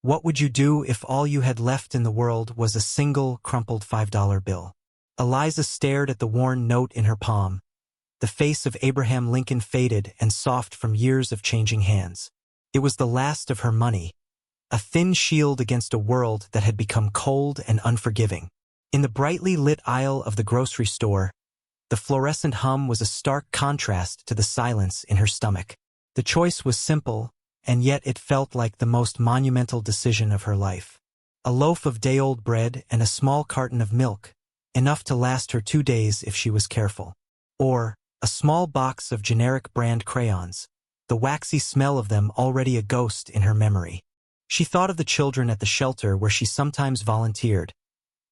What would you do if all you had left in the world was a single, crumpled $5 bill? Eliza stared at the worn note in her palm. The face of Abraham Lincoln faded and soft from years of changing hands. It was the last of her money, a thin shield against a world that had become cold and unforgiving. In the brightly lit aisle of the grocery store, the fluorescent hum was a stark contrast to the silence in her stomach. The choice was simple, and yet it felt like the most monumental decision of her life. A loaf of day-old bread and a small carton of milk, enough to last her 2 days if she was careful. Or a small box of generic brand crayons, the waxy smell of them already a ghost in her memory. She thought of the children at the shelter where she sometimes volunteered,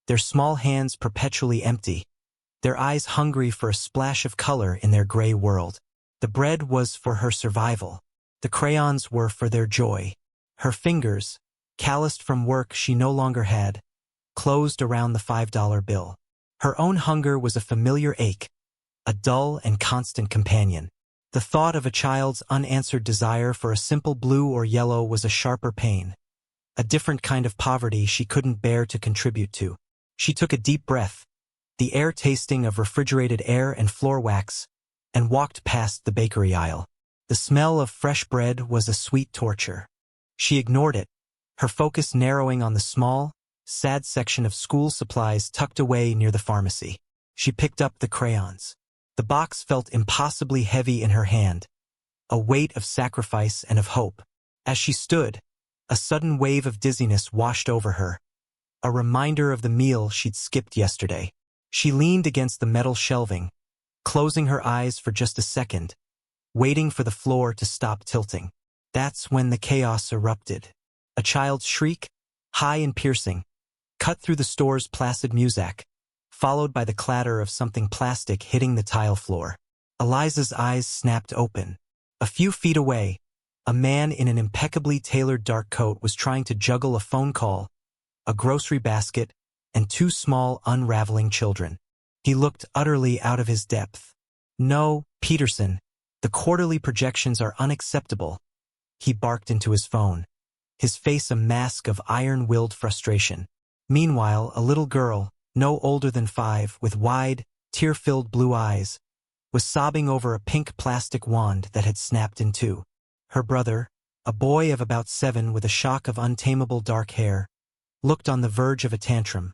their small hands perpetually empty, their eyes hungry for a splash of color in their gray world. The bread was for her survival. The crayons were for their joy. Her fingers, calloused from work she no longer had, closed around the $5 bill. Her own hunger was a familiar ache, a dull and constant companion. The thought of a child's unanswered desire for a simple blue or yellow was a sharper pain, a different kind of poverty she couldn't bear to contribute to. She took a deep breath, the air tasting of refrigerated air and floor wax, and walked past the bakery aisle. The smell of fresh bread was a sweet torture. She ignored it, her focus narrowing on the small, sad section of school supplies tucked away near the pharmacy. She picked up the crayons. The box felt impossibly heavy in her hand, a weight of sacrifice and of hope. As she stood, a sudden wave of dizziness washed over her, a reminder of the meal she'd skipped yesterday. She leaned against the metal shelving, closing her eyes for just a second, waiting for the floor to stop tilting. That's when the chaos erupted. A child's shriek, high and piercing, cut through the store's placid music, followed by the clatter of something plastic hitting the tile floor. Eliza's eyes snapped open. A few feet away, a man in an impeccably tailored dark coat was trying to juggle a phone call, a grocery basket, and 2 small, unraveling children. He looked utterly out of his depth. "No, Peterson, the quarterly projections are unacceptable," he barked into his phone, his face a mask of iron-willed frustration. Meanwhile, a little girl, no older than 5, with wide, tear-filled blue eyes, was sobbing over a pink plastic wand that had snapped in 2. Her brother, a boy of about 7 with a shock of untamable dark hair, looked on the verge of a tantrum,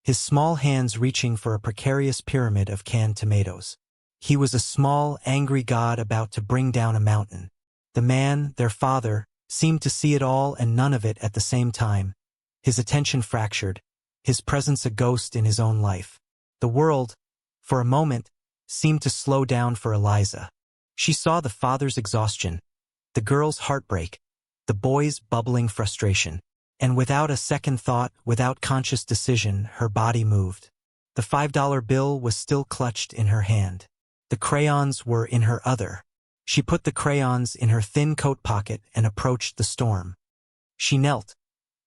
his small hands reaching for a precarious pyramid of canned tomatoes. He was a small, angry god about to bring down a mountain. The man, their father, seemed to see it all and none of it at the same time, his attention fractured, his presence a ghost in his own life. The world, for a moment, seemed to slow down for Eliza. She saw the father's exhaustion, the girl's heartbreak, the boy's bubbling frustration. And without a second thought, without conscious decision, her body moved. The $5 bill was still clutched in her hand. The crayons were in her other. She put the crayons in her thin coat pocket and approached the storm. She knelt,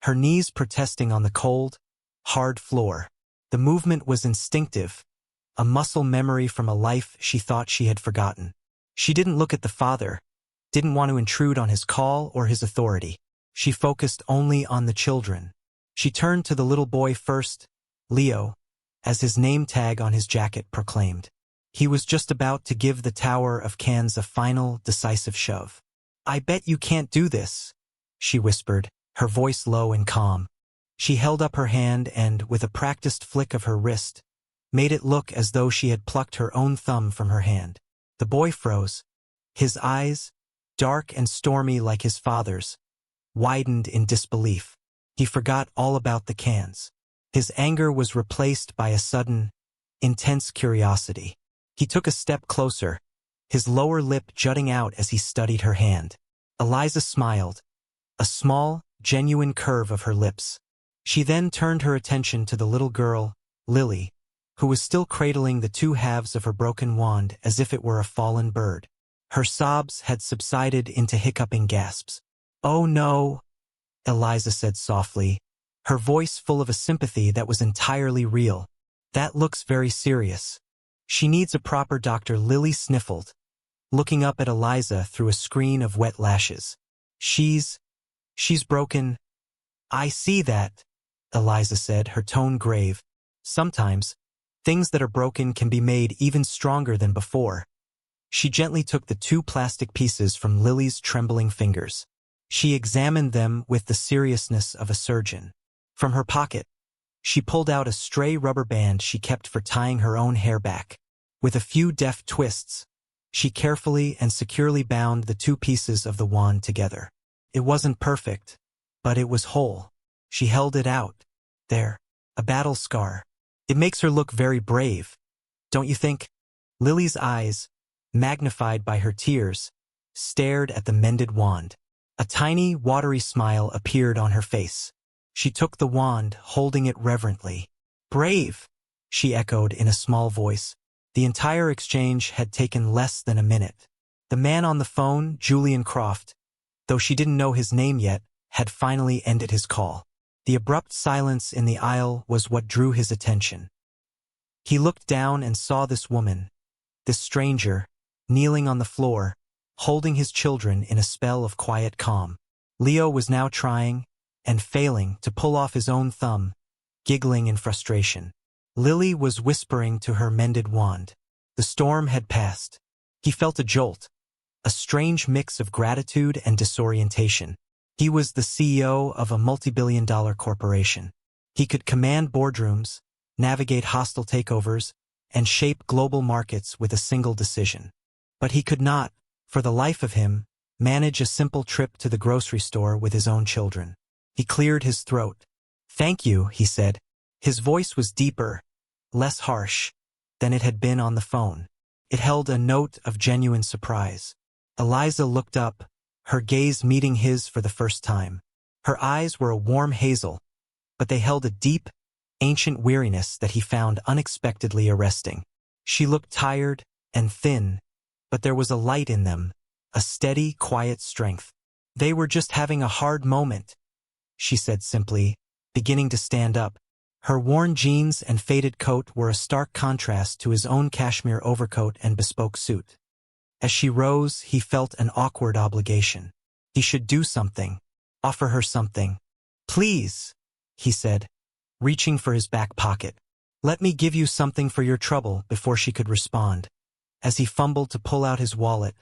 her knees protesting on the cold, hard floor. The movement was instinctive, a muscle memory from a life she thought she had forgotten. She didn't look at the father, didn't want to intrude on his call or his authority. She focused only on the children. She turned to the little boy first, Leo, as his name tag on his jacket proclaimed. He was just about to give the tower of cans a final, decisive shove. "I bet you can't do this," she whispered, her voice low and calm. She held up her hand and, with a practiced flick of her wrist, made it look as though she had plucked her own thumb from her hand. The boy froze. His eyes, dark and stormy like his father's, widened in disbelief. He forgot all about the cans. His anger was replaced by a sudden, intense curiosity. He took a step closer, his lower lip jutting out as he studied her hand. Eliza smiled, a small, genuine curve of her lips. She then turned her attention to the little girl, Lily, who was still cradling the 2 halves of her broken wand as if it were a fallen bird. Her sobs had subsided into hiccuping gasps. "Oh no," Eliza said softly, her voice full of a sympathy that was entirely real. "That looks very serious. She needs a proper doctor." Lily sniffled, looking up at Eliza through a screen of wet lashes. She's broken. I see that, Eliza said, her tone grave. Sometimes, things that are broken can be made even stronger than before. She gently took the 2 plastic pieces from Lily's trembling fingers. She examined them with the seriousness of a surgeon. From her pocket, she pulled out a stray rubber band she kept for tying her own hair back. With a few deft twists, she carefully and securely bound the 2 pieces of the wand together. It wasn't perfect, but it was whole. She held it out. There, a battle scar. It makes her look very brave, don't you think? Lily's eyes, magnified by her tears, stared at the mended wand. A tiny, watery smile appeared on her face. She took the wand, holding it reverently. Brave, she echoed in a small voice. The entire exchange had taken less than a minute. The man on the phone, Julian Croft, though she didn't know his name yet, had finally ended his call. The abrupt silence in the aisle was what drew his attention. He looked down and saw this woman, this stranger, kneeling on the floor, holding his children in a spell of quiet calm. Leo was now trying, and failing, to pull off his own thumb, giggling in frustration. Lily was whispering to her mended wand. The storm had passed. He felt a jolt, a strange mix of gratitude and disorientation. He was the CEO of a multi-billion-dollar corporation. He could command boardrooms, navigate hostile takeovers, and shape global markets with a single decision. But he could not, for the life of him, manage a simple trip to the grocery store with his own children. He cleared his throat. "Thank you," he said. His voice was deeper, less harsh, than it had been on the phone. It held a note of genuine surprise. Eliza looked up, her gaze meeting his for the first time. Her eyes were a warm hazel, but they held a deep, ancient weariness that he found unexpectedly arresting. She looked tired and thin, but there was a light in them, a steady, quiet strength. "They were just having a hard moment," she said simply, beginning to stand up. Her worn jeans and faded coat were a stark contrast to his own cashmere overcoat and bespoke suit. As she rose, he felt an awkward obligation. He should do something, offer her something. "Please," he said, reaching for his back pocket. "Let me give you something for your trouble," before she could respond. As he fumbled to pull out his wallet,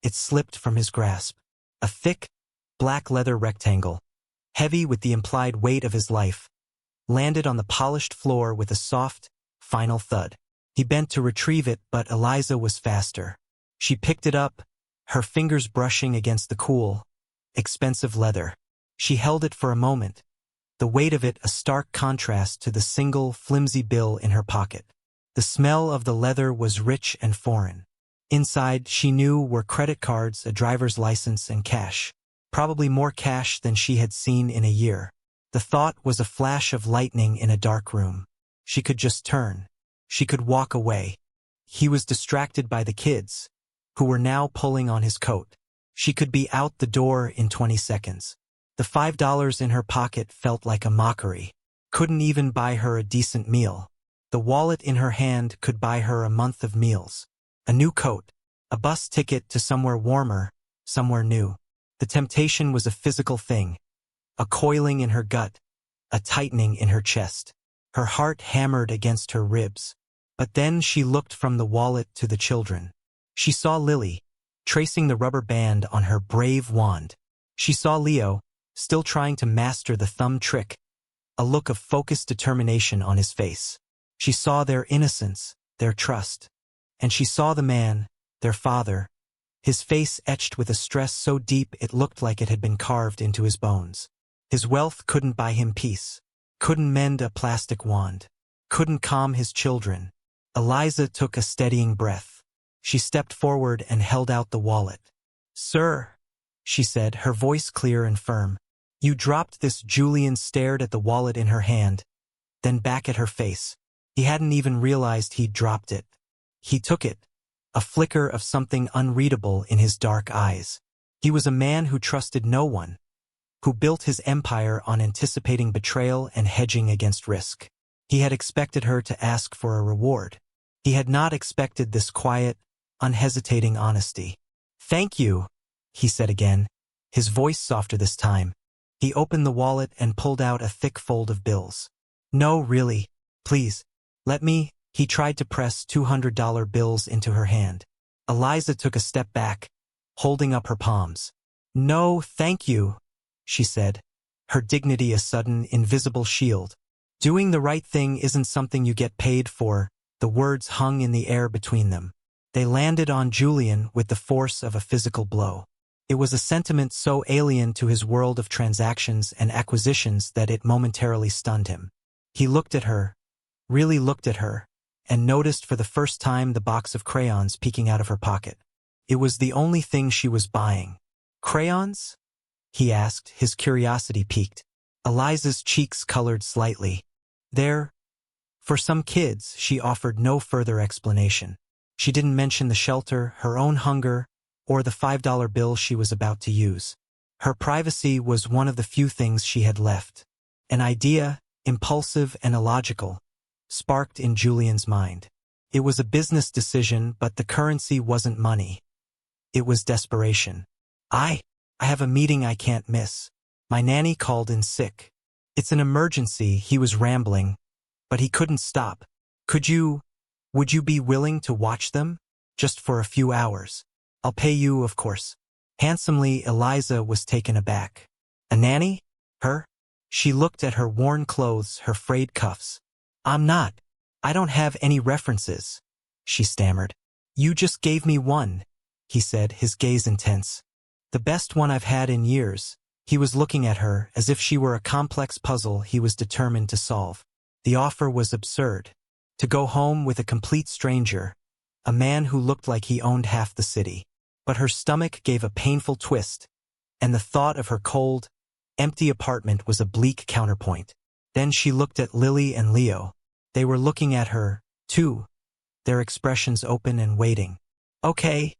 it slipped from his grasp. A thick, black leather rectangle, heavy with the implied weight of his life, landed on the polished floor with a soft, final thud. He bent to retrieve it, but Eliza was faster. She picked it up, her fingers brushing against the cool, expensive leather. She held it for a moment, the weight of it a stark contrast to the single, flimsy bill in her pocket. The smell of the leather was rich and foreign. Inside, she knew, were credit cards, a driver's license, and cash. Probably more cash than she had seen in a year. The thought was a flash of lightning in a dark room. She could just turn. She could walk away. He was distracted by the kids, who were now pulling on his coat. She could be out the door in 20 seconds. The $5 in her pocket felt like a mockery. Couldn't even buy her a decent meal. The wallet in her hand could buy her a month of meals. A new coat, a bus ticket to somewhere warmer, somewhere new. The temptation was a physical thing, a coiling in her gut, a tightening in her chest. Her heart hammered against her ribs. But then she looked from the wallet to the children. She saw Lily, tracing the rubber band on her brave wand. She saw Leo, still trying to master the thumb trick, a look of focused determination on his face. She saw their innocence, their trust. And she saw the man, their father, his face etched with a stress so deep it looked like it had been carved into his bones. His wealth couldn't buy him peace, couldn't mend a plastic wand, couldn't calm his children. Eliza took a steadying breath. She stepped forward and held out the wallet. "Sir," she said, her voice clear and firm. "You dropped this." Julian stared at the wallet in her hand, then back at her face. He hadn't even realized he'd dropped it. He took it, a flicker of something unreadable in his dark eyes. He was a man who trusted no one, who built his empire on anticipating betrayal and hedging against risk. He had expected her to ask for a reward. He had not expected this quiet, unhesitating honesty. "Thank you," he said again, his voice softer this time. He opened the wallet and pulled out a thick fold of bills. No, really. Please. Let me. He tried to press $200 bills into her hand. Eliza took a step back, holding up her palms. No, thank you, she said, her dignity a sudden, invisible shield. Doing the right thing isn't something you get paid for. The words hung in the air between them. They landed on Julian with the force of a physical blow. It was a sentiment so alien to his world of transactions and acquisitions that it momentarily stunned him. He looked at her, really looked at her, and noticed for the first time the box of crayons peeking out of her pocket. It was the only thing she was buying. Crayons? He asked, his curiosity piqued. Eliza's cheeks colored slightly. There, for some kids, she offered no further explanation. She didn't mention the shelter, her own hunger, or the $5 bill she was about to use. Her privacy was one of the few things she had left. An idea, impulsive and illogical, sparked in Julian's mind. It was a business decision, but the currency wasn't money. It was desperation. I have a meeting I can't miss. My nanny called in sick. It's an emergency, he was rambling, but he couldn't stop. Would you be willing to watch them? Just for a few hours. I'll pay you, of course. Handsomely, Eliza was taken aback. A nanny? Her? She looked at her worn clothes, her frayed cuffs. I don't have any references, she stammered. You just gave me one, he said, his gaze intense. The best one I've had in years. He was looking at her as if she were a complex puzzle he was determined to solve. The offer was absurd. To go home with a complete stranger, a man who looked like he owned half the city. But her stomach gave a painful twist, and the thought of her cold, empty apartment was a bleak counterpoint. Then she looked at Lily and Leo. They were looking at her, too, their expressions open and waiting. Okay,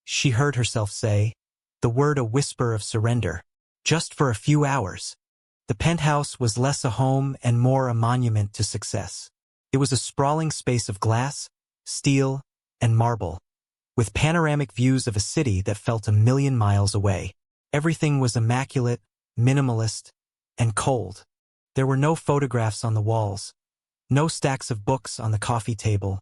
she heard herself say, the word a whisper of surrender. Just for a few hours. The penthouse was less a home and more a monument to success. It was a sprawling space of glass, steel, and marble, with panoramic views of a city that felt 1,000,000 miles away. Everything was immaculate, minimalist, and cold. There were no photographs on the walls, no stacks of books on the coffee table,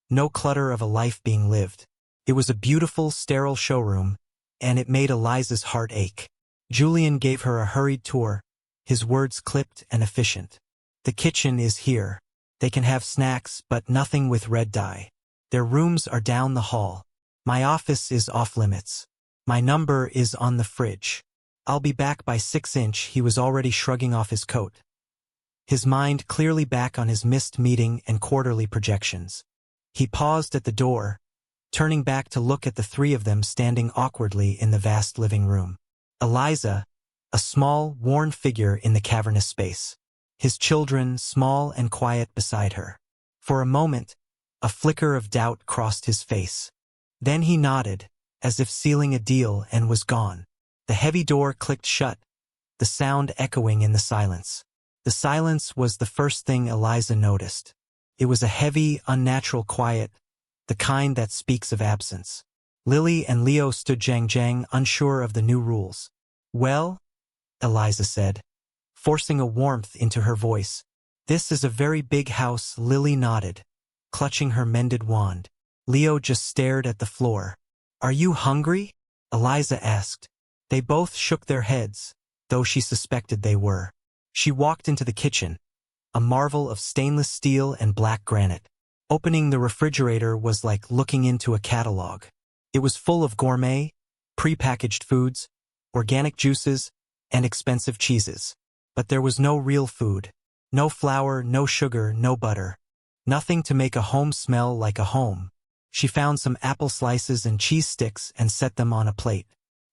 no clutter of a life being lived. It was a beautiful, sterile showroom, and it made Eliza's heart ache. Julian gave her a hurried tour, his words clipped and efficient. The kitchen is here. They can have snacks, but nothing with red dye. Their rooms are down the hall. My office is off limits. My number is on the fridge. I'll be back by 6". He was already shrugging off his coat, his mind clearly back on his missed meeting and quarterly projections. He paused at the door, turning back to look at the three of them standing awkwardly in the vast living room. Eliza, a small, worn figure in the cavernous space. His children, small and quiet beside her. For a moment, a flicker of doubt crossed his face. Then he nodded, as if sealing a deal, and was gone. The heavy door clicked shut, the sound echoing in the silence. The silence was the first thing Eliza noticed. It was a heavy, unnatural quiet, the kind that speaks of absence. Lily and Leo stood jang-jang, unsure of the new rules. Well, Eliza said, forcing a warmth into her voice. This is a very big house. Lily nodded, clutching her mended wand. Leo just stared at the floor. Are you hungry? Eliza asked. They both shook their heads, though she suspected they were. She walked into the kitchen, a marvel of stainless steel and black granite. Opening the refrigerator was like looking into a catalog. It was full of gourmet, pre-packaged foods, organic juices, and expensive cheeses. But there was no real food. No flour, no sugar, no butter. Nothing to make a home smell like a home. She found some apple slices and cheese sticks and set them on a plate.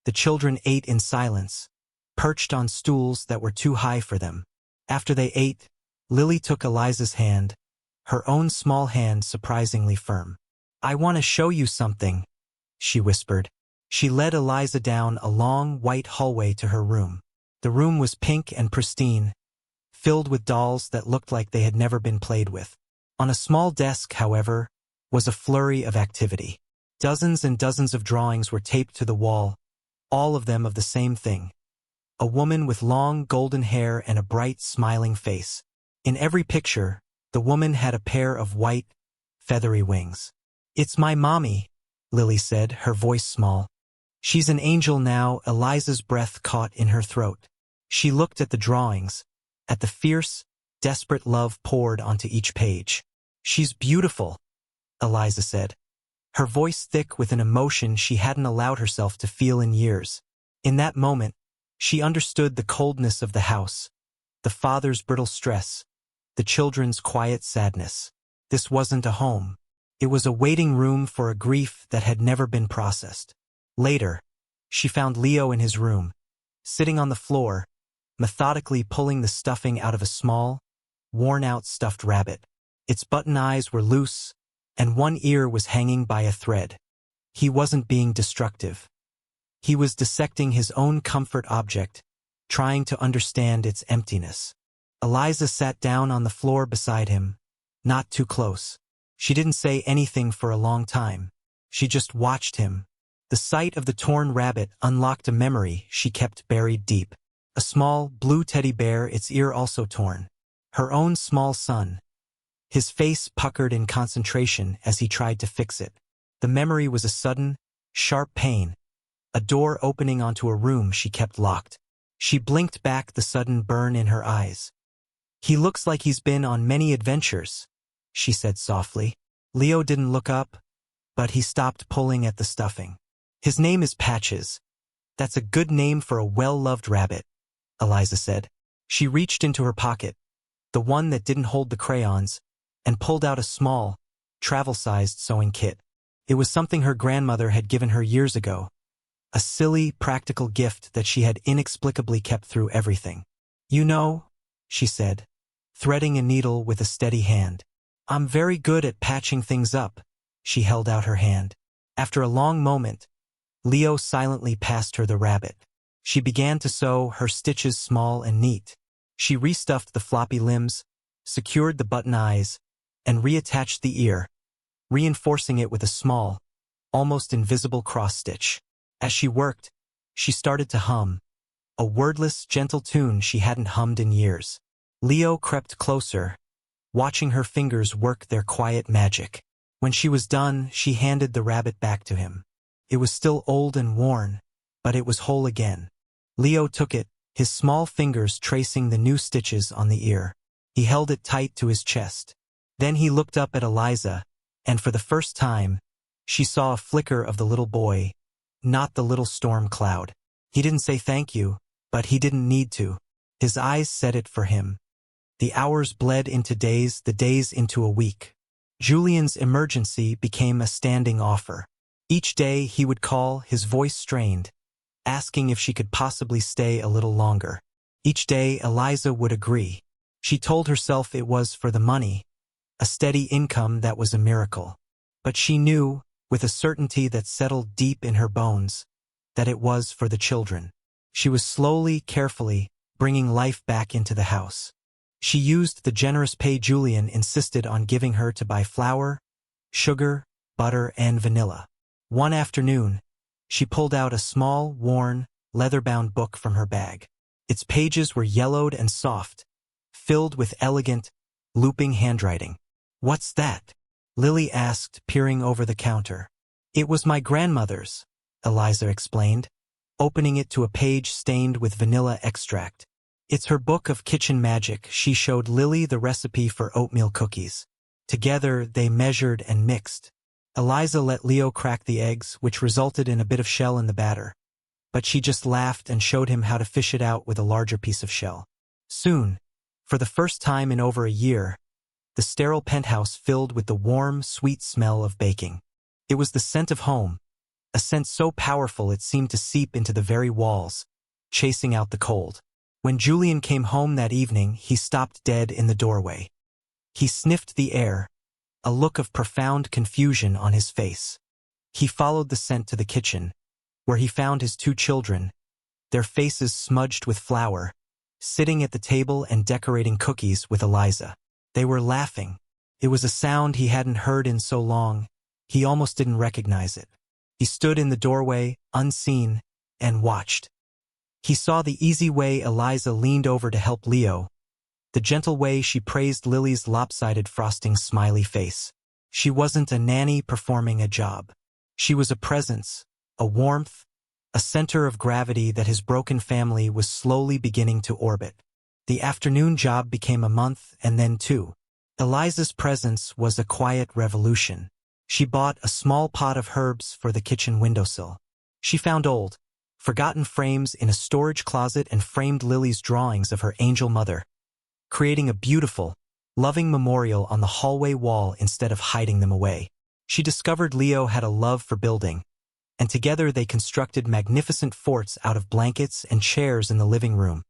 The children ate in silence, perched on stools that were too high for them. After they ate, Lily took Eliza's hand, her own small hand surprisingly firm. I want to show you something, she whispered. She led Eliza down a long, white hallway to her room. The room was pink and pristine, filled with dolls that looked like they had never been played with. On a small desk, however, was a flurry of activity. Dozens and dozens of drawings were taped to the wall, all of them of the same thing. a woman with long golden hair and a bright, smiling face. In every picture, the woman had a pair of white, feathery wings. "It's my mommy," Lily said, her voice small. "She's an angel now." Eliza's breath caught in her throat. She looked at the drawings, at the fierce, desperate love poured onto each page. "She's beautiful," Eliza said, her voice thick with an emotion she hadn't allowed herself to feel in years. In that moment, she understood the coldness of the house, the father's brittle stress, the children's quiet sadness. This wasn't a home. It was a waiting room for a grief that had never been processed. Later, she found Leo in his room, sitting on the floor, methodically pulling the stuffing out of a small, worn-out stuffed rabbit. Its button eyes were loose, and one ear was hanging by a thread. He wasn't being destructive. He was dissecting his own comfort object, trying to understand its emptiness. Eliza sat down on the floor beside him, not too close. She didn't say anything for a long time. She just watched him. The sight of the torn rabbit unlocked a memory she kept buried deep. A small, blue teddy bear, its ear also torn. Her own small son. His face puckered in concentration as he tried to fix it. The memory was a sudden, sharp pain, a door opening onto a room she kept locked. She blinked back the sudden burn in her eyes. "He looks like he's been on many adventures," she said softly. Leo didn't look up, but he stopped pulling at the stuffing. "His name is Patches. That's a good name for a well-loved rabbit," Eliza said. She reached into her pocket, the one that didn't hold the crayons, and pulled out a small, travel-sized sewing kit. It was something her grandmother had given her years ago, a silly, practical gift that she had inexplicably kept through everything. "You know," she said, threading a needle with a steady hand, "I'm very good at patching things up." She held out her hand. After a long moment, Leo silently passed her the rabbit. She began to sew, her stitches small and neat. She restuffed the floppy limbs, secured the button eyes, and reattached the ear, reinforcing it with a small, almost invisible cross-stitch. As she worked, she started to hum, a wordless, gentle tune she hadn't hummed in years. Leo crept closer, watching her fingers work their quiet magic. When she was done, she handed the rabbit back to him. It was still old and worn, but it was whole again. Leo took it, his small fingers tracing the new stitches on the ear. He held it tight to his chest. Then he looked up at Eliza, and for the first time, she saw a flicker of the little boy, not the little storm cloud. He didn't say thank you, but he didn't need to. His eyes said it for him. The hours bled into days, the days into a week. Julian's emergency became a standing offer. Each day he would call, his voice strained, asking if she could possibly stay a little longer. Each day Eliza would agree. She told herself it was for the money, a steady income that was a miracle. But she knew, with a certainty that settled deep in her bones, that it was for the children. She was slowly, carefully, bringing life back into the house. She used the generous pay Julian insisted on giving her to buy flour, sugar, butter, and vanilla. One afternoon, she pulled out a small, worn, leather-bound book from her bag. Its pages were yellowed and soft, filled with elegant, looping handwriting. "What's that?" Lily asked, peering over the counter. "It was my grandmother's," Eliza explained, opening it to a page stained with vanilla extract. "It's her book of kitchen magic." She showed Lily the recipe for oatmeal cookies. Together, they measured and mixed. Eliza let Leo crack the eggs, which resulted in a bit of shell in the batter. But she just laughed and showed him how to fish it out with a larger piece of shell. Soon, for the first time in over a year, the sterile penthouse filled with the warm, sweet smell of baking. It was the scent of home, a scent so powerful it seemed to seep into the very walls, chasing out the cold. When Julian came home that evening, he stopped dead in the doorway. He sniffed the air, a look of profound confusion on his face. He followed the scent to the kitchen, where he found his two children, their faces smudged with flour, sitting at the table and decorating cookies with Eliza. They were laughing. It was a sound he hadn't heard in so long, he almost didn't recognize it. He stood in the doorway, unseen, and watched. He saw the easy way Eliza leaned over to help Leo, the gentle way she praised Lily's lopsided frosting smiley face. She wasn't a nanny performing a job. She was a presence, a warmth, a center of gravity that his broken family was slowly beginning to orbit. The afternoon job became a month and then two. Eliza's presence was a quiet revolution. She bought a small pot of herbs for the kitchen windowsill. She found old, forgotten frames in a storage closet and framed Lily's drawings of her angel mother, creating a beautiful, loving memorial on the hallway wall instead of hiding them away. She discovered Leo had a love for building, and together they constructed magnificent forts out of blankets and chairs in the living room,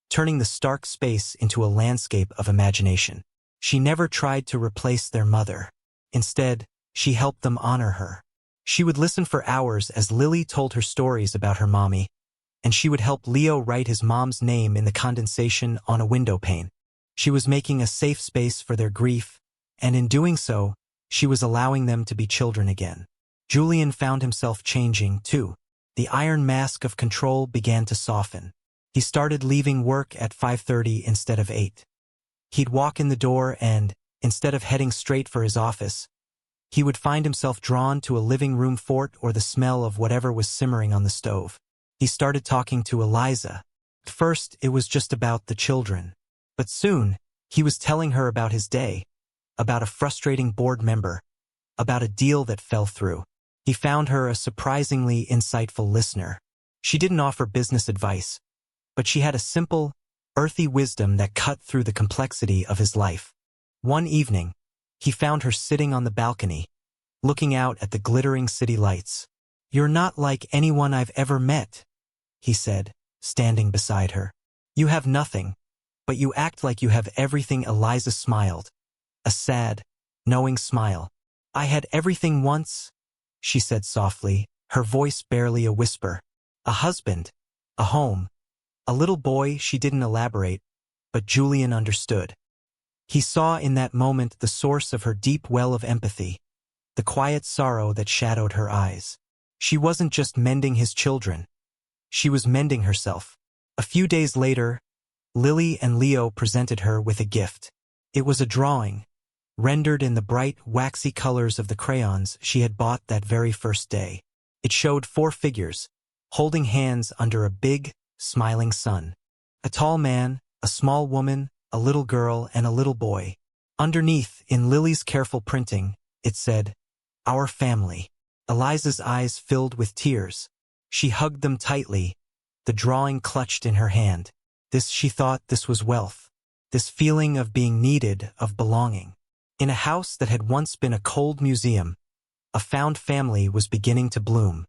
turning the stark space into a landscape of imagination. She never tried to replace their mother. Instead, she helped them honor her. She would listen for hours as Lily told her stories about her mommy, and she would help Leo write his mom's name in the condensation on a window pane. She was making a safe space for their grief, and in doing so, she was allowing them to be children again. Julian found himself changing, too. The iron mask of control began to soften. He started leaving work at 5:30 instead of 8. He'd walk in the door and, instead of heading straight for his office, he would find himself drawn to a living room fort or the smell of whatever was simmering on the stove. He started talking to Eliza. At first, it was just about the children. But soon, he was telling her about his day, about a frustrating board member, about a deal that fell through. He found her a surprisingly insightful listener. She didn't offer business advice, but she had a simple, earthy wisdom that cut through the complexity of his life. One evening, he found her sitting on the balcony, looking out at the glittering city lights. "You're not like anyone I've ever met," he said, standing beside her. "You have nothing, but you act like you have everything." Eliza smiled, a sad, knowing smile. "I had everything once," she said softly, her voice barely a whisper. "A husband, a home, a little boy." She didn't elaborate, but Julian understood. He saw in that moment the source of her deep well of empathy, the quiet sorrow that shadowed her eyes. She wasn't just mending his children. She was mending herself. A few days later, Lily and Leo presented her with a gift. It was a drawing, rendered in the bright, waxy colors of the crayons she had bought that very first day. It showed 4 figures, holding hands under a big, smiling sun. A tall man, a small woman, a little girl, and a little boy. Underneath, in Lily's careful printing, it said, "Our family." Eliza's eyes filled with tears. She hugged them tightly, the drawing clutched in her hand. She thought this was wealth. This feeling of being needed, of belonging. In a house that had once been a cold museum, a found family was beginning to bloom.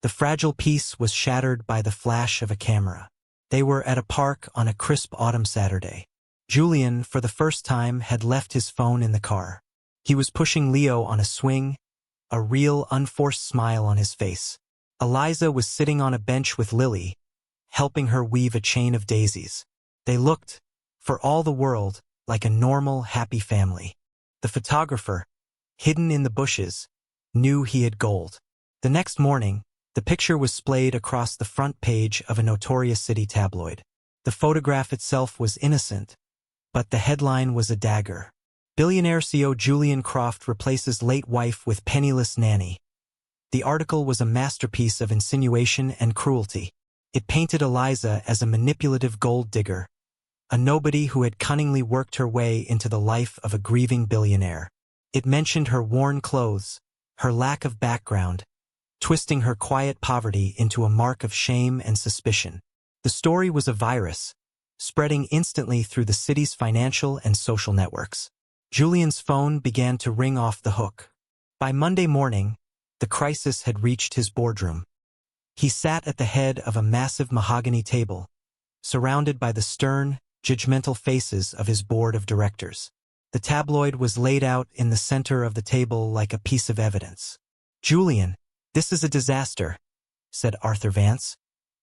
The fragile peace was shattered by the flash of a camera. They were at a park on a crisp autumn Saturday. Julian, for the first time, had left his phone in the car. He was pushing Leo on a swing, a real, unforced smile on his face. Eliza was sitting on a bench with Lily, helping her weave a chain of daisies. They looked, for all the world, like a normal, happy family. The photographer, hidden in the bushes, knew he had gold. The next morning, the picture was splayed across the front page of a notorious city tabloid. The photograph itself was innocent, but the headline was a dagger. Billionaire CEO Julian Croft replaces late wife with penniless nanny. The article was a masterpiece of insinuation and cruelty. It painted Eliza as a manipulative gold digger, a nobody who had cunningly worked her way into the life of a grieving billionaire. It mentioned her worn clothes, her lack of background, twisting her quiet poverty into a mark of shame and suspicion. The story was a virus, spreading instantly through the city's financial and social networks. Julian's phone began to ring off the hook. By Monday morning, the crisis had reached his boardroom. He sat at the head of a massive mahogany table, surrounded by the stern, judgmental faces of his board of directors. The tabloid was laid out in the center of the table like a piece of evidence. "Julian, this is a disaster," said Arthur Vance,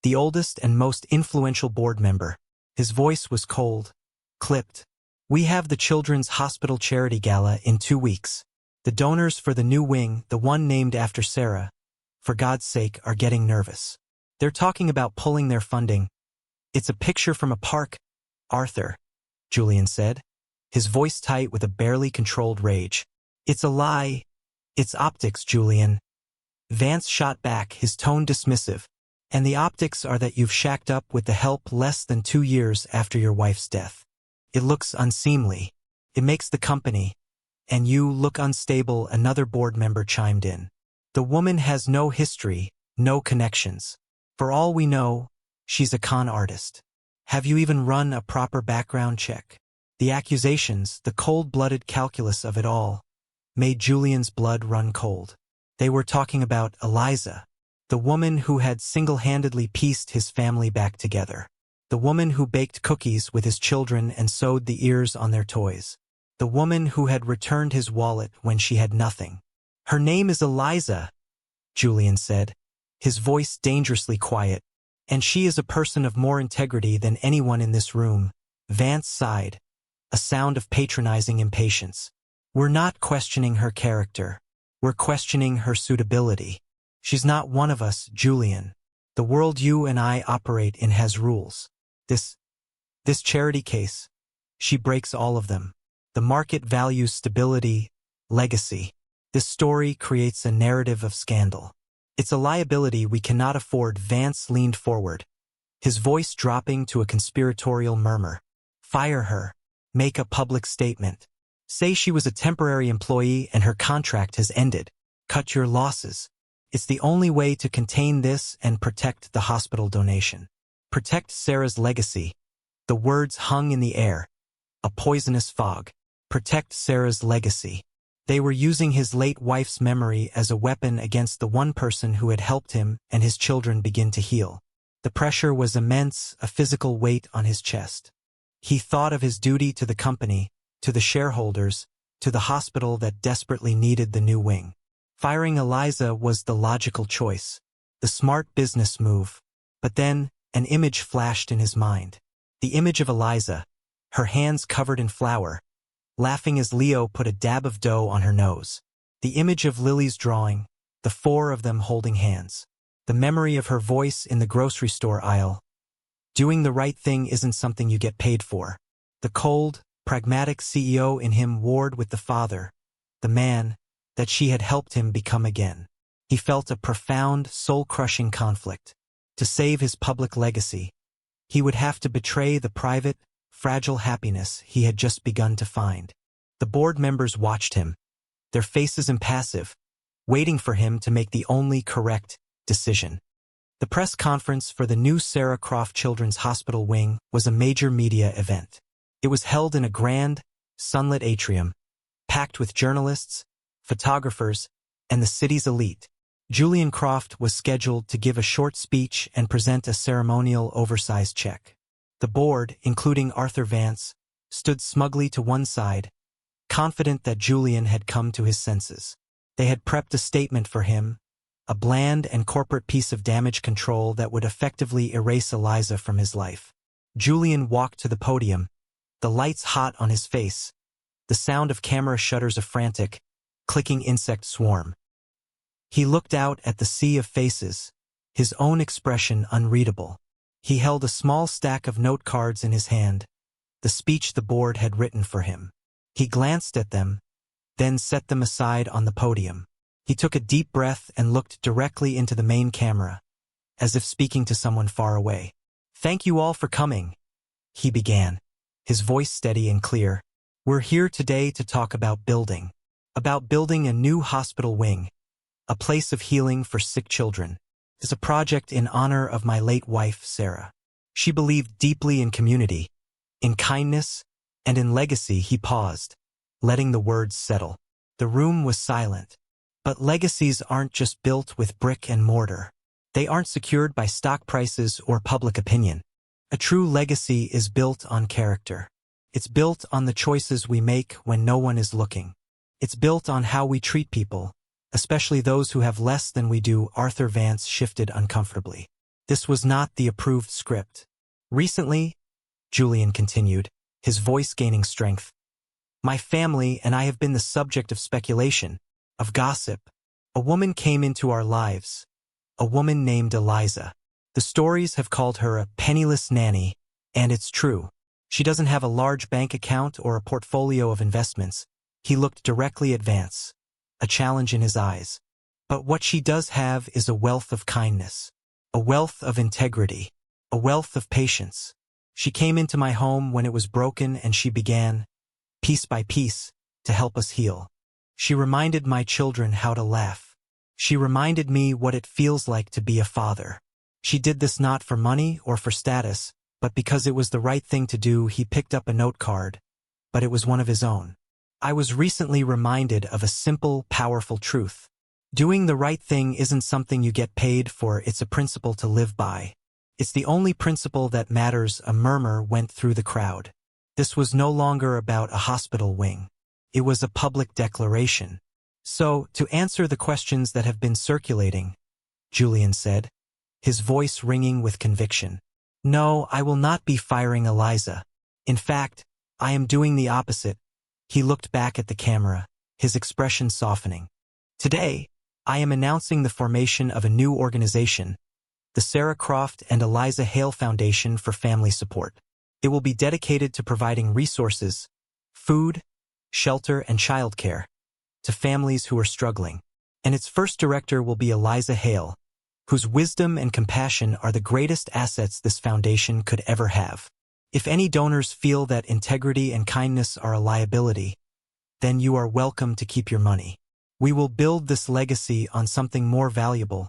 the oldest and most influential board member. His voice was cold, clipped. "We have the Children's Hospital Charity Gala in 2 weeks. The donors for the new wing, the one named after Sarah, for God's sake, are getting nervous. They're talking about pulling their funding, It's a picture from a park, Arthur, Julian said, his voice tight with a barely controlled rage. It's a lie. It's optics, Julian. Vance shot back, his tone dismissive. And the optics are that you've shacked up with the help less than 2 years after your wife's death. It looks unseemly. It makes the company, and you look unstable, another board member chimed in. The woman has no history, no connections. For all we know, she's a con artist. Have you even run a proper background check? The accusations, the cold-blooded calculus of it all, made Julian's blood run cold. They were talking about Eliza, the woman who had single-handedly pieced his family back together. The woman who baked cookies with his children and sewed the ears on their toys. The woman who had returned his wallet when she had nothing. Her name is Eliza, Julian said, his voice dangerously quiet, and she is a person of more integrity than anyone in this room. Vance sighed, a sound of patronizing impatience. We're not questioning her character. We're questioning her suitability. She's not one of us, Julian. The world you and I operate in has rules. This charity case, she breaks all of them. The market values stability, legacy. This story creates a narrative of scandal. It's a liability we cannot afford. Vance leaned forward, his voice dropping to a conspiratorial murmur. Fire her. Make a public statement. Say she was a temporary employee and her contract has ended. Cut your losses. It's the only way to contain this and protect the hospital donation. Protect Sarah's legacy. The words hung in the air, a poisonous fog. Protect Sarah's legacy. They were using his late wife's memory as a weapon against the one person who had helped him and his children begin to heal. The pressure was immense, a physical weight on his chest. He thought of his duty to the company, to the shareholders, to the hospital that desperately needed the new wing. Firing Eliza was the logical choice, the smart business move. But then, an image flashed in his mind. The image of Eliza, her hands covered in flour, laughing as Leo put a dab of dough on her nose. The image of Lily's drawing, the 4 of them holding hands. The memory of her voice in the grocery store aisle. Doing the right thing isn't something you get paid for. The cold, pragmatic CEO in him warred with the father, the man, that she had helped him become again. He felt a profound, soul-crushing conflict. To save his public legacy, he would have to betray the private, fragile happiness he had just begun to find. The board members watched him, their faces impassive, waiting for him to make the only correct decision. The press conference for the new Sarah Croft Children's Hospital wing was a major media event. It was held in a grand, sunlit atrium, packed with journalists, photographers, and the city's elite. Julian Croft was scheduled to give a short speech and present a ceremonial oversized check. The board, including Arthur Vance, stood smugly to one side, confident that Julian had come to his senses. They had prepped a statement for him, a bland and corporate piece of damage control that would effectively erase Eliza from his life. Julian walked to the podium, the lights hot on his face, the sound of camera shutters a frantic, clicking insect swarm. He looked out at the sea of faces, his own expression unreadable. He held a small stack of note cards in his hand, the speech the board had written for him. He glanced at them, then set them aside on the podium. He took a deep breath and looked directly into the main camera, as if speaking to someone far away. "Thank you all for coming," he began, his voice steady and clear. "We're here today to talk about building a new hospital wing, a place of healing for sick children. It's a project in honor of my late wife, Sarah. She believed deeply in community, in kindness, and in legacy." He paused, letting the words settle. The room was silent. But legacies aren't just built with brick and mortar. They aren't secured by stock prices or public opinion. A true legacy is built on character. It's built on the choices we make when no one is looking. It's built on how we treat people, especially those who have less than we do. Arthur Vance shifted uncomfortably. This was not the approved script. Recently, Julian continued, his voice gaining strength, my family and I have been the subject of speculation, of gossip. A woman came into our lives, a woman named Eliza. The stories have called her a penniless nanny, and it's true. She doesn't have a large bank account or a portfolio of investments. He looked directly at Vance, a challenge in his eyes. But what she does have is a wealth of kindness, a wealth of integrity, a wealth of patience. She came into my home when it was broken and she began, piece by piece, to help us heal. She reminded my children how to laugh. She reminded me what it feels like to be a father. She did this not for money or for status, but because it was the right thing to do. He picked up a note card, but it was one of his own. I was recently reminded of a simple, powerful truth. Doing the right thing isn't something you get paid for, it's a principle to live by. It's the only principle that matters. A murmur went through the crowd. This was no longer about a hospital wing. It was a public declaration. So, to answer the questions that have been circulating, Julian said, his voice ringing with conviction. No, I will not be firing Eliza. In fact, I am doing the opposite. He looked back at the camera, his expression softening. Today, I am announcing the formation of a new organization, the Sarah Croft and Eliza Hale Foundation for Family Support. It will be dedicated to providing resources, food, shelter, and childcare to families who are struggling. And its first director will be Eliza Hale, whose wisdom and compassion are the greatest assets this foundation could ever have. If any donors feel that integrity and kindness are a liability, then you are welcome to keep your money. We will build this legacy on something more valuable.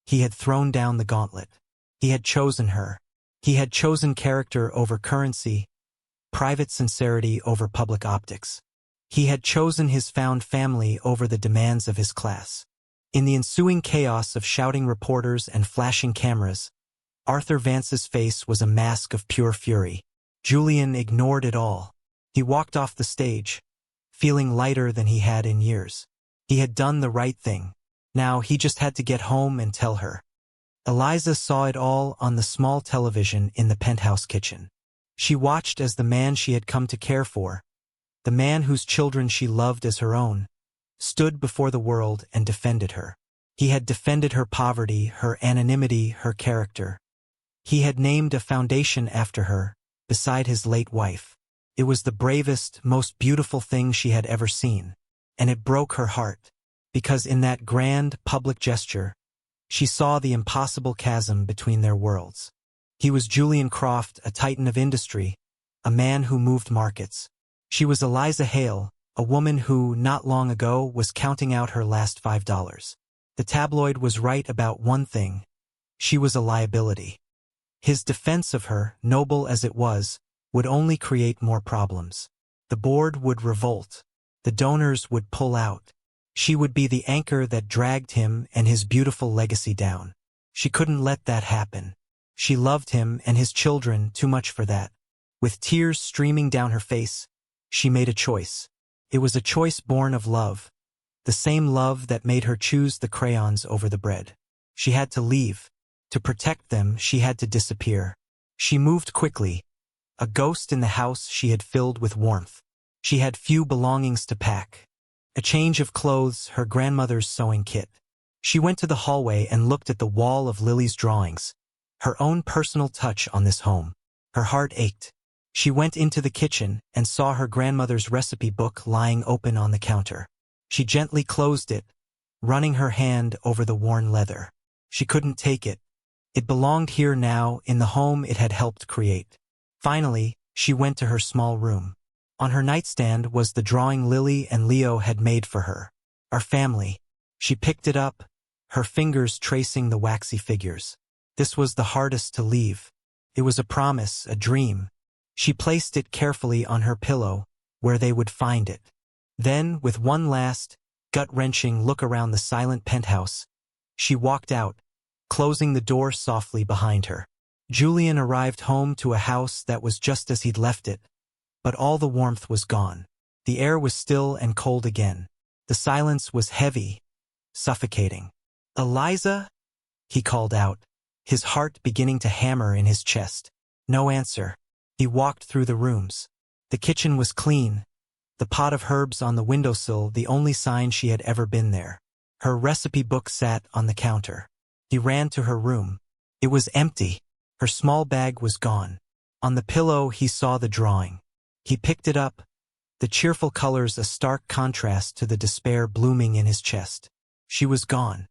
He had thrown down the gauntlet. He had chosen her. He had chosen character over currency, private sincerity over public optics. He had chosen his found family over the demands of his class. In the ensuing chaos of shouting reporters and flashing cameras, Arthur Vance's face was a mask of pure fury. Julian ignored it all. He walked off the stage, feeling lighter than he had in years. He had done the right thing. Now he just had to get home and tell her. Eliza saw it all on the small television in the penthouse kitchen. She watched as the man she had come to care for, the man whose children she loved as her own, stood before the world and defended her. He had defended her poverty, her anonymity, her character. He had named a foundation after her, beside his late wife. It was the bravest, most beautiful thing she had ever seen. And it broke her heart, because in that grand, public gesture, she saw the impossible chasm between their worlds. He was Julian Croft, a titan of industry, a man who moved markets. She was Eliza Hale, a woman who, not long ago, was counting out her last $5. The tabloid was right about one thing. She was a liability. His defense of her, noble as it was, would only create more problems. The board would revolt. The donors would pull out. She would be the anchor that dragged him and his beautiful legacy down. She couldn't let that happen. She loved him and his children too much for that. With tears streaming down her face, she made a choice. It was a choice born of love, the same love that made her choose the crayons over the bread. She had to leave. To protect them, she had to disappear. She moved quickly, a ghost in the house she had filled with warmth. She had few belongings to pack. A change of clothes, her grandmother's sewing kit. She went to the hallway and looked at the wall of Lily's drawings, her own personal touch on this home. Her heart ached. She went into the kitchen and saw her grandmother's recipe book lying open on the counter. She gently closed it, running her hand over the worn leather. She couldn't take it. It belonged here now, in the home it had helped create. Finally, she went to her small room. On her nightstand was the drawing Lily and Leo had made for her. Our family. She picked it up, her fingers tracing the waxy figures. This was the hardest to leave. It was a promise, a dream. She placed it carefully on her pillow, where they would find it. Then, with one last, gut-wrenching look around the silent penthouse, she walked out, closing the door softly behind her. Julian arrived home to a house that was just as he'd left it, but all the warmth was gone. The air was still and cold again. The silence was heavy, suffocating. "Eliza?" he called out, his heart beginning to hammer in his chest. No answer. He walked through the rooms. The kitchen was clean, the pot of herbs on the windowsill the only sign she had ever been there. Her recipe book sat on the counter. He ran to her room. It was empty. Her small bag was gone. On the pillow he saw the drawing. He picked it up, the cheerful colors a stark contrast to the despair blooming in his chest. She was gone.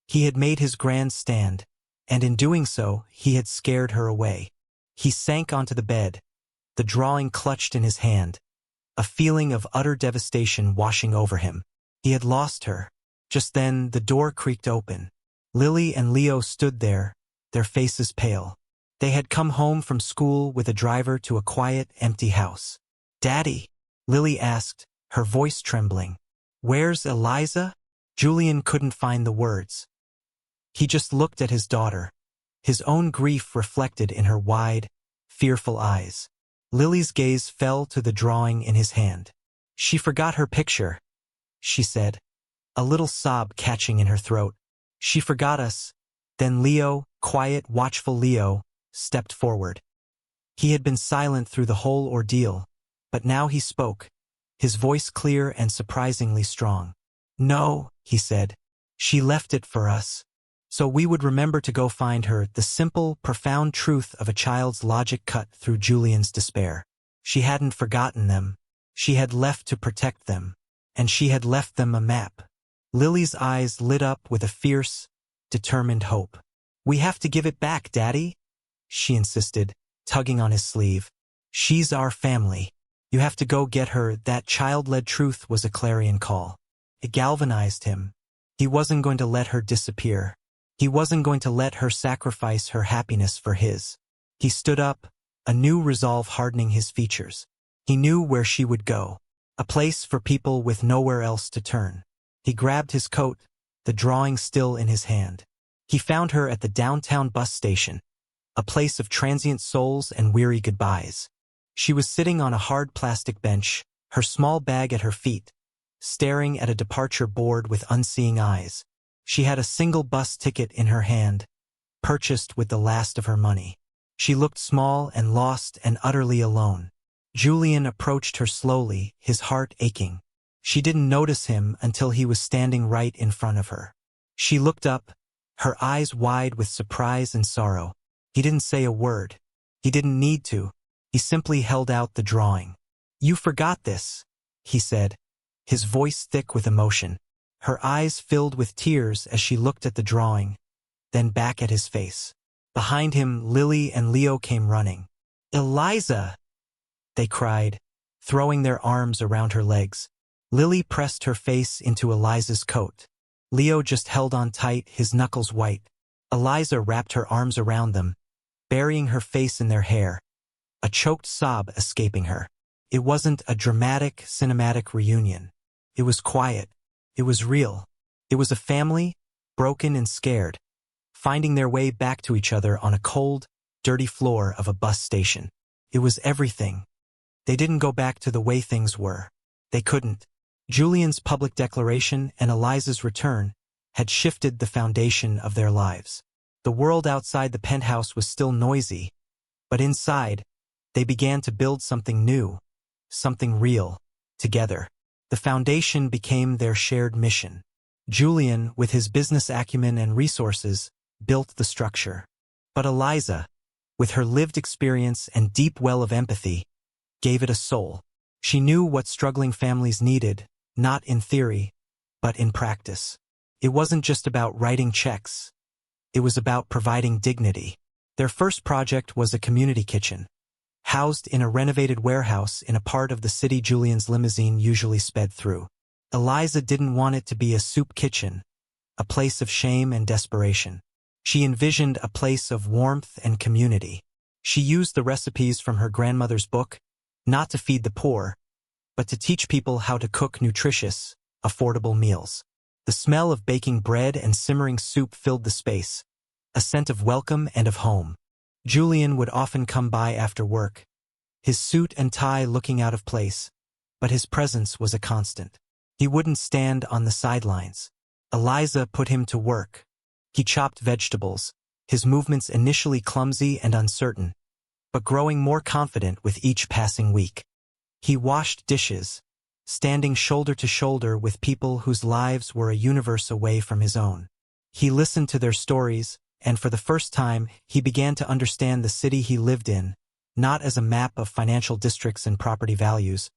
He had made his grand stand, and in doing so, he had scared her away. He sank onto the bed, the drawing clutched in his hand, a feeling of utter devastation washing over him. He had lost her. Just then, the door creaked open. Lily and Leo stood there, their faces pale. They had come home from school with a driver to a quiet, empty house. "Daddy?" Lily asked, her voice trembling. "Where's Eliza?" Julian couldn't find the words. He just looked at his daughter, his own grief reflected in her wide, fearful eyes. Lily's gaze fell to the drawing in his hand. "She forgot her picture," she said, a little sob catching in her throat. "She forgot us." Then Leo, quiet, watchful Leo, stepped forward. He had been silent through the whole ordeal, but now he spoke, his voice clear and surprisingly strong. "No," he said, "she left it for us. So we would remember to go find her." The simple, profound truth of a child's logic cut through Julian's despair. She hadn't forgotten them. She had left to protect them. And she had left them a map. Lily's eyes lit up with a fierce, determined hope. "We have to give it back, Daddy," she insisted, tugging on his sleeve. "She's our family. You have to go get her." That child-led truth was a clarion call. It galvanized him. He wasn't going to let her disappear. He wasn't going to let her sacrifice her happiness for his. He stood up, a new resolve hardening his features. He knew where she would go. A place for people with nowhere else to turn. He grabbed his coat, the drawing still in his hand. He found her at the downtown bus station, a place of transient souls and weary goodbyes. She was sitting on a hard plastic bench, her small bag at her feet, staring at a departure board with unseeing eyes. She had a single bus ticket in her hand, purchased with the last of her money. She looked small and lost and utterly alone. Julian approached her slowly, his heart aching. She didn't notice him until he was standing right in front of her. She looked up, her eyes wide with surprise and sorrow. He didn't say a word. He didn't need to. He simply held out the drawing. "You forgot this," he said, his voice thick with emotion. Her eyes filled with tears as she looked at the drawing, then back at his face. Behind him, Lily and Leo came running. "Eliza!" they cried, throwing their arms around her legs. Lily pressed her face into Eliza's coat. Leo just held on tight, his knuckles white. Eliza wrapped her arms around them, burying her face in their hair, a choked sob escaping her. It wasn't a dramatic, cinematic reunion. It was quiet. It was real. It was a family, broken and scared, finding their way back to each other on a cold, dirty floor of a bus station. It was everything. They didn't go back to the way things were. They couldn't. Julian's public declaration and Eliza's return had shifted the foundation of their lives. The world outside the penthouse was still noisy, but inside, they began to build something new, something real, together. The foundation became their shared mission. Julian, with his business acumen and resources, built the structure. But Eliza, with her lived experience and deep well of empathy, gave it a soul. She knew what struggling families needed, not in theory, but in practice. It wasn't just about writing checks. It was about providing dignity. Their first project was a community kitchen, housed in a renovated warehouse in a part of the city Julian's limousine usually sped through. Eliza didn't want it to be a soup kitchen, a place of shame and desperation. She envisioned a place of warmth and community. She used the recipes from her grandmother's book, not to feed the poor, but to teach people how to cook nutritious, affordable meals. The smell of baking bread and simmering soup filled the space, a scent of welcome and of home. Julian would often come by after work, his suit and tie looking out of place, but his presence was a constant. He wouldn't stand on the sidelines. Eliza put him to work. He chopped vegetables, his movements initially clumsy and uncertain, but growing more confident with each passing week. He washed dishes, standing shoulder to shoulder with people whose lives were a universe away from his own. He listened to their stories, and for the first time, he began to understand the city he lived in, not as a map of financial districts and property values,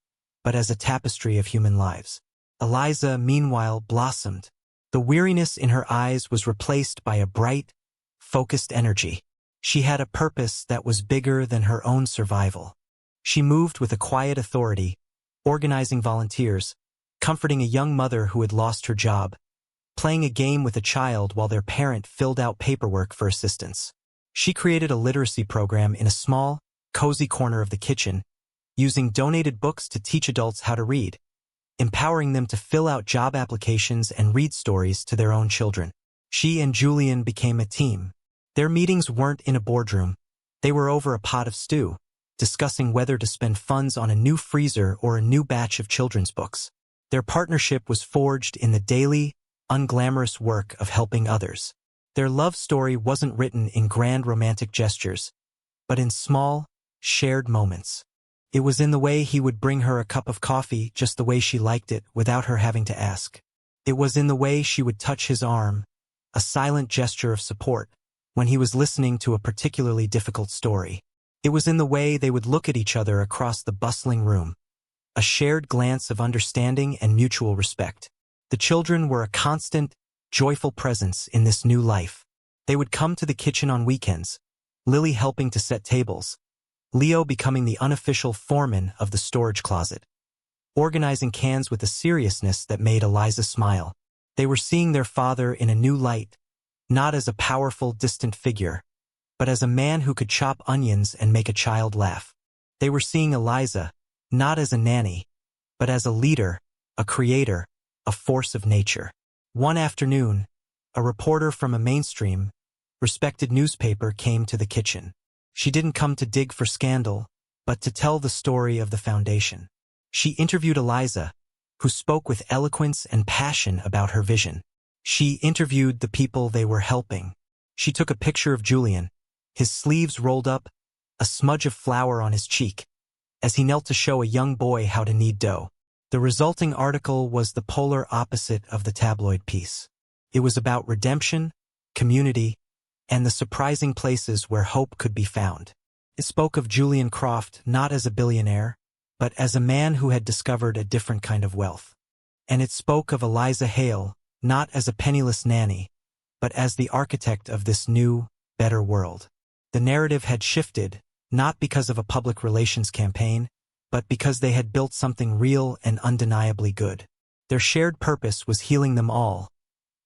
but as a tapestry of human lives. Eliza, meanwhile, blossomed. The weariness in her eyes was replaced by a bright, focused energy. She had a purpose that was bigger than her own survival. She moved with a quiet authority, organizing volunteers, comforting a young mother who had lost her job, playing a game with a child while their parent filled out paperwork for assistance. She created a literacy program in a small, cozy corner of the kitchen, using donated books to teach adults how to read, empowering them to fill out job applications and read stories to their own children. She and Julian became a team. Their meetings weren't in a boardroom. They were over a pot of stew, discussing whether to spend funds on a new freezer or a new batch of children's books. Their partnership was forged in the daily, unglamorous work of helping others. Their love story wasn't written in grand romantic gestures, but in small, shared moments. It was in the way he would bring her a cup of coffee just the way she liked it without her having to ask. It was in the way she would touch his arm, a silent gesture of support, when he was listening to a particularly difficult story. It was in the way they would look at each other across the bustling room, a shared glance of understanding and mutual respect. The children were a constant, joyful presence in this new life. They would come to the kitchen on weekends, Lily helping to set tables, Leo becoming the unofficial foreman of the storage closet, organizing cans with a seriousness that made Eliza smile. They were seeing their father in a new light, not as a powerful, distant figure, but as a man who could chop onions and make a child laugh. They were seeing Eliza, not as a nanny, but as a leader, a creator, a force of nature. One afternoon, a reporter from a mainstream, respected newspaper came to the kitchen. She didn't come to dig for scandal, but to tell the story of the foundation. She interviewed Eliza, who spoke with eloquence and passion about her vision. She interviewed the people they were helping. She took a picture of Julian, his sleeves rolled up, a smudge of flour on his cheek, as he knelt to show a young boy how to knead dough. The resulting article was the polar opposite of the tabloid piece. It was about redemption, community, and the surprising places where hope could be found. It spoke of Julian Croft not as a billionaire, but as a man who had discovered a different kind of wealth. And it spoke of Eliza Hale not as a penniless nanny, but as the architect of this new, better world. The narrative had shifted, not because of a public relations campaign, but because they had built something real and undeniably good. Their shared purpose was healing them all,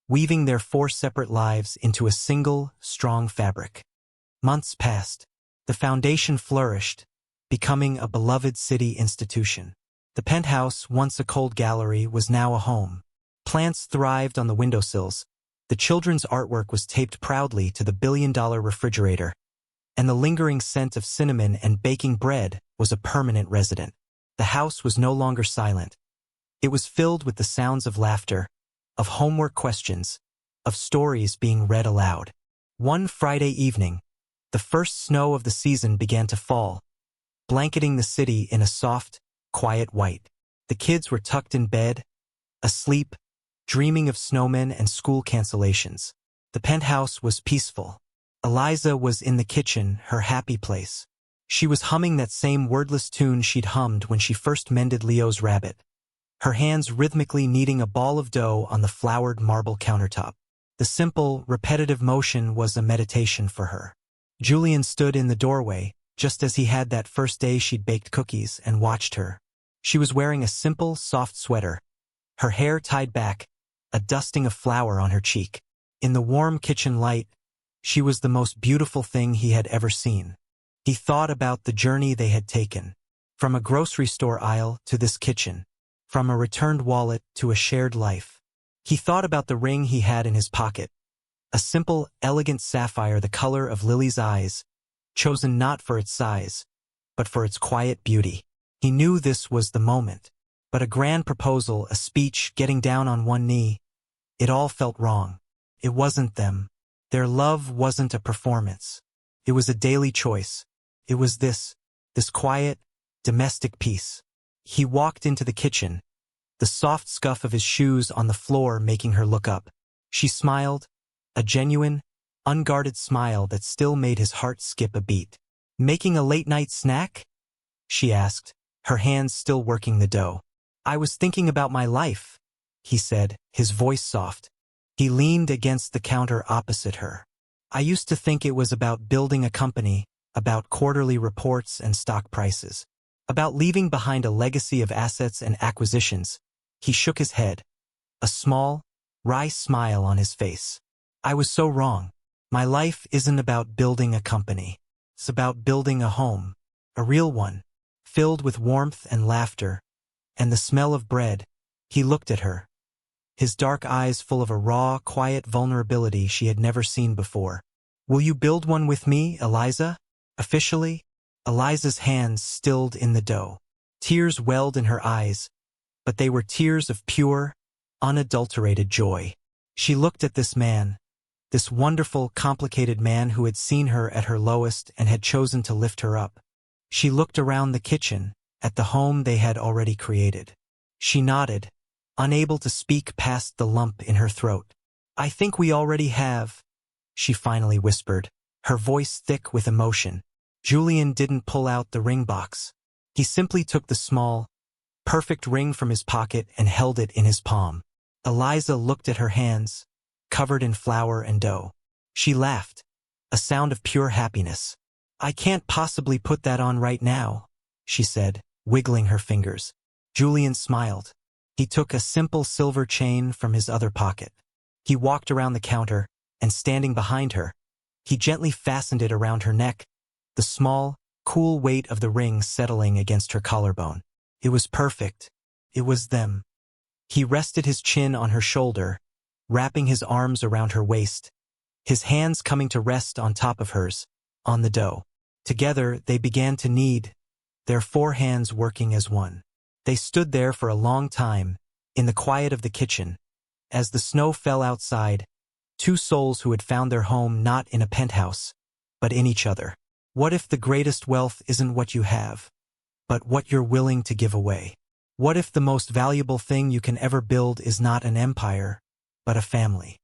weaving their 4 separate lives into a single, strong fabric. Months passed. The foundation flourished, becoming a beloved city institution. The penthouse, once a cold gallery, was now a home. Plants thrived on the windowsills, the children's artwork was taped proudly to the billion-dollar refrigerator, and the lingering scent of cinnamon and baking bread was a permanent resident. The house was no longer silent. It was filled with the sounds of laughter, of homework questions, of stories being read aloud. One Friday evening, the first snow of the season began to fall, blanketing the city in a soft, quiet white. The kids were tucked in bed, asleep, dreaming of snowmen and school cancellations. The penthouse was peaceful. Eliza was in the kitchen, her happy place. She was humming that same wordless tune she'd hummed when she first mended Leo's rabbit, her hands rhythmically kneading a ball of dough on the floured marble countertop. The simple, repetitive motion was a meditation for her. Julian stood in the doorway, just as he had that first day she'd baked cookies, and watched her. She was wearing a simple, soft sweater, her hair tied back, a dusting of flour on her cheek. In the warm kitchen light, she was the most beautiful thing he had ever seen. He thought about the journey they had taken, from a grocery store aisle to this kitchen, from a returned wallet to a shared life. He thought about the ring he had in his pocket, a simple, elegant sapphire the color of Lily's eyes, chosen not for its size, but for its quiet beauty. He knew this was the moment. But a grand proposal, a speech, getting down on one knee, it all felt wrong. It wasn't them. Their love wasn't a performance. It was a daily choice. It was this quiet, domestic peace. He walked into the kitchen, the soft scuff of his shoes on the floor making her look up. She smiled, a genuine, unguarded smile that still made his heart skip a beat. "Making a late-night snack?" she asked, her hands still working the dough. "I was thinking about my life," he said, his voice soft. He leaned against the counter opposite her. "I used to think it was about building a company, about quarterly reports and stock prices, about leaving behind a legacy of assets and acquisitions." He shook his head, a small, wry smile on his face. "I was so wrong. My life isn't about building a company. It's about building a home, a real one, filled with warmth and laughter, and the smell of bread." He looked at her, his dark eyes full of a raw, quiet vulnerability she had never seen before. "Will you build one with me, Eliza? Officially?" Eliza's hands stilled in the dough. Tears welled in her eyes, but they were tears of pure, unadulterated joy. She looked at this man, this wonderful, complicated man who had seen her at her lowest and had chosen to lift her up. She looked around the kitchen, at the home they had already created. She nodded, unable to speak past the lump in her throat. "I think we already have," she finally whispered, her voice thick with emotion. Julian didn't pull out the ring box. He simply took the small, perfect ring from his pocket and held it in his palm. Eliza looked at her hands, covered in flour and dough. She laughed, a sound of pure happiness. "I can't possibly put that on right now," she said, wiggling her fingers. Julian smiled. He took a simple silver chain from his other pocket. He walked around the counter, and standing behind her, he gently fastened it around her neck, the small, cool weight of the ring settling against her collarbone. It was perfect. It was them. He rested his chin on her shoulder, wrapping his arms around her waist, his hands coming to rest on top of hers, on the dough. Together they began to knead, their four hands working as one. They stood there for a long time, in the quiet of the kitchen. As the snow fell outside, two souls who had found their home not in a penthouse, but in each other. What if the greatest wealth isn't what you have, but what you're willing to give away? What if the most valuable thing you can ever build is not an empire, but a family?